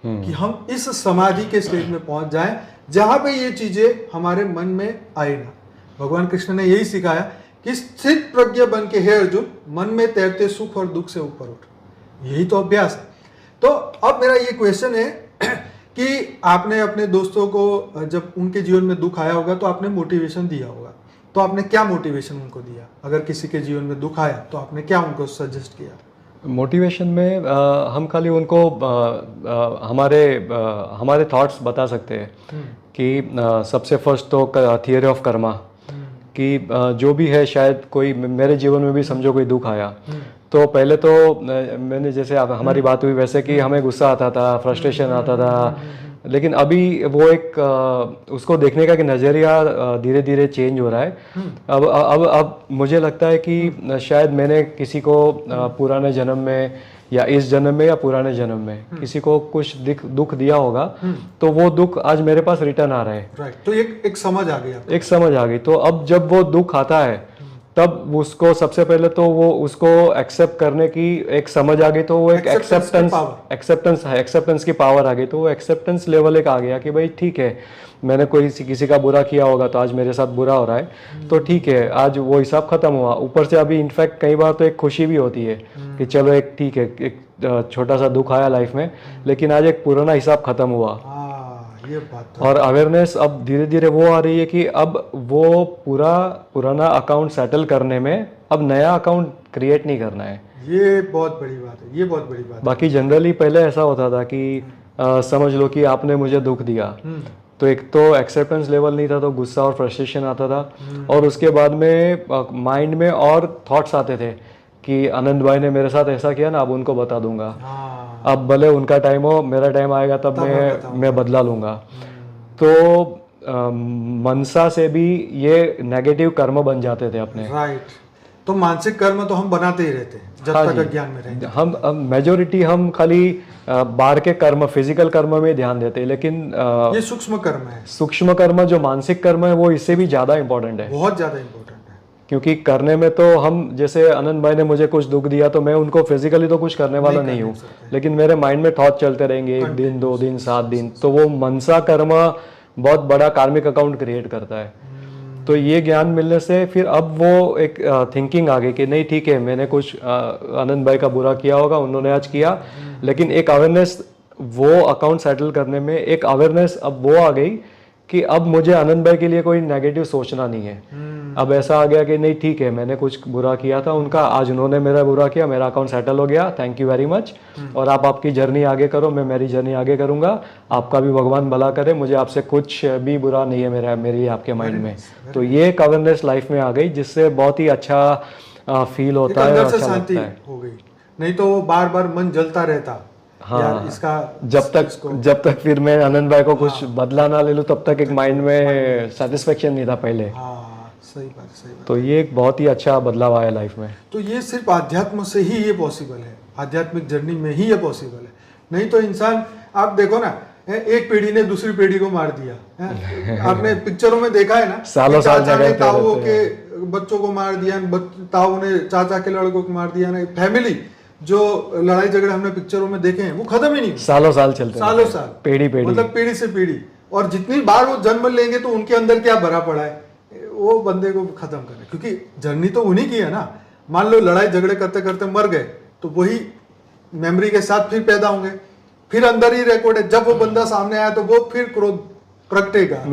कि हम इस समाधि के स्टेज में पहुंच जाएं जहां पे ये चीजें हमारे मन में आए ना। भगवान कृष्ण ने यही सिखाया कि स्थित प्रज्ञ बन के हे अर्जुन, मन में तैरते सुख और दुख से ऊपर उठ। यही तो अभ्यास है। तो अब मेरा ये क्वेश्चन है कि आपने अपने दोस्तों को जब उनके जीवन में दुख आया होगा तो आपने मोटिवेशन दिया होगा, तो आपने क्या मोटिवेशन उनको दिया? अगर किसी के जीवन में दुख आया तो आपने क्या उनको सजेस्ट किया? मोटिवेशन में हम खाली उनको हमारे थॉट्स बता सकते हैं कि सबसे फर्स्ट तो थियरी ऑफ कर्मा, कि जो भी है, शायद कोई मेरे जीवन में भी समझो कोई दुख आया तो पहले तो मैंने जैसे हमारी बात हुई वैसे कि हमें गुस्सा आता था, फ्रस्ट्रेशन आता था, लेकिन अभी वो एक उसको देखने का कि नज़रिया धीरे धीरे चेंज हो रहा है। अब मुझे लगता है कि शायद मैंने किसी को पुराने जन्म में या इस जन्म में या पुराने जन्म में किसी को कुछ दुख दिया होगा, तो वो दुख आज मेरे पास रिटर्न आ रहा है। राइट, तो एक समझ आ गई, एक समझ आ गई। तो अब जब वो दुख आता है तब उसको सबसे पहले तो वो उसको एक्सेप्ट करने की एक समझ आ गई, तो वो एक एक्सेप्टेंस की पावर आ गई। तो वो एक्सेप्टेंस लेवल एक आ गया कि भाई ठीक है, मैंने कोई किसी का बुरा किया होगा तो आज मेरे साथ बुरा हो रहा है, तो ठीक है, आज वो हिसाब खत्म हुआ। ऊपर से अभी इनफैक्ट कई बार तो एक खुशी भी होती है कि चलो एक ठीक है, एक छोटा सा दुख आया लाइफ में, लेकिन आज एक पुराना हिसाब खत्म हुआ। ये बात तो और अवेयरनेस अब धीरे धीरे वो आ रही है कि अब वो पुराना अकाउंट सेटल करने में अब नया अकाउंट क्रिएट नहीं करना है। ये बहुत बड़ी बात है, ये बहुत बड़ी बात है। बाकी जनरली पहले ऐसा होता था कि समझ लो कि आपने मुझे दुख दिया, तो एक तो एक्सेप्टेंस लेवल नहीं था, तो गुस्सा और फ्रस्ट्रेशन आता था, और उसके बाद में माइंड में और थॉट्स आते थे कि आनंद भाई ने मेरे साथ ऐसा किया ना, अब उनको बता दूंगा। अब भले उनका टाइम हो, मेरा टाइम आएगा तब मैं बदला लूंगा। तो मनसा से भी ये नेगेटिव कर्म बन जाते थे अपने। राइट, तो मानसिक कर्म तो हम बनाते ही रहते हैं जब तक अज्ञान में रहेंगे। हम मेजोरिटी हम खाली बाहर के कर्म, फिजिकल कर्म में ध्यान देते हैं, लेकिन ये सूक्ष्म कर्म है। सूक्ष्म कर्म जो मानसिक कर्म है वो इससे भी ज्यादा इंपॉर्टेंट है, बहुत ज्यादा इंपॉर्टेंट है। क्योंकि करने में तो हम, जैसे आनंद भाई ने मुझे कुछ दुख दिया तो मैं उनको फिजिकली तो कुछ करने वाला नहीं हूँ, लेकिन मेरे माइंड में थॉट चलते रहेंगे 1 दिन 2 दिन 7 दिन, तो वो मनसा कर्म बहुत बड़ा कार्मिक अकाउंट क्रिएट करता है। तो ये ज्ञान मिलने से फिर अब वो एक थिंकिंग आ गई कि नहीं ठीक है, मैंने कुछ आनंद भाई का बुरा किया होगा, उन्होंने आज किया, लेकिन एक अवेयरनेस, वो अकाउंट सेटल करने में एक अवेयरनेस अब वो आ गई कि अब मुझे आनंद भाई के लिए कोई नेगेटिव सोचना नहीं है। अब ऐसा आ गया कि नहीं ठीक है, मैंने कुछ बुरा किया था उनका, आज उन्होंने मेरा बुरा किया, मेरा अकाउंट सेटल हो गया, थैंक यू वेरी मच, और आप आपकी जर्नी आगे करो, मैं मेरी जर्नी आगे करूंगा, आपका भी भगवान भला करे, मुझे आपसे कुछ भी बुरा नहीं है मेरी आपके माइंड में। तो ये एक अवेयरनेस लाइफ में आ गई, जिससे बहुत ही अच्छा फील होता है, अच्छा लगता है। हो गई, नहीं तो वो बार बार मन जलता रहता। हाँ, इसका जब तक फिर मैं आनंद भाई को कुछ बदला ना ले लूं, तब तक एक माइंड में सेटिस्फेक्शन नहीं था पहले। सही बात। तो ये एक बहुत ही अच्छा बदलाव आया लाइफ में। तो ये सिर्फ आध्यात्म से ही ये पॉसिबल है, आध्यात्मिक जर्नी में ही ये पॉसिबल है। नहीं तो इंसान, आप देखो ना, एक पीढ़ी ने दूसरी पीढ़ी को मार दिया। आपने पिक्चरों में देखा है ना, सालों साल ताऊ के बच्चों को मार दिया, ताऊ ने चाचा के लड़कों को मार दिया ना। फैमिली जो लड़ाई झगड़े हमने पिक्चरों में देखे हैं वो खत्म ही नहीं, सालों साल चलते, सालों साल, पीढ़ी मतलब पीढ़ी से पीढ़ी। और जितनी बार वो जन्म लेंगे तो उनके अंदर क्या भरा पड़ा है वो बंदे को खत्म करे, क्योंकि जर्नी तो उन्हीं की है ना। मान लो लड़ाई झगड़े करते करते मर गए, तो वही मेमोरी के साथ फिर पैदा होंगे, फिर अंदर ही रिकॉर्ड है, जब वो बंदा सामने आया तो वो फिर क्रोध प्रगटेगा।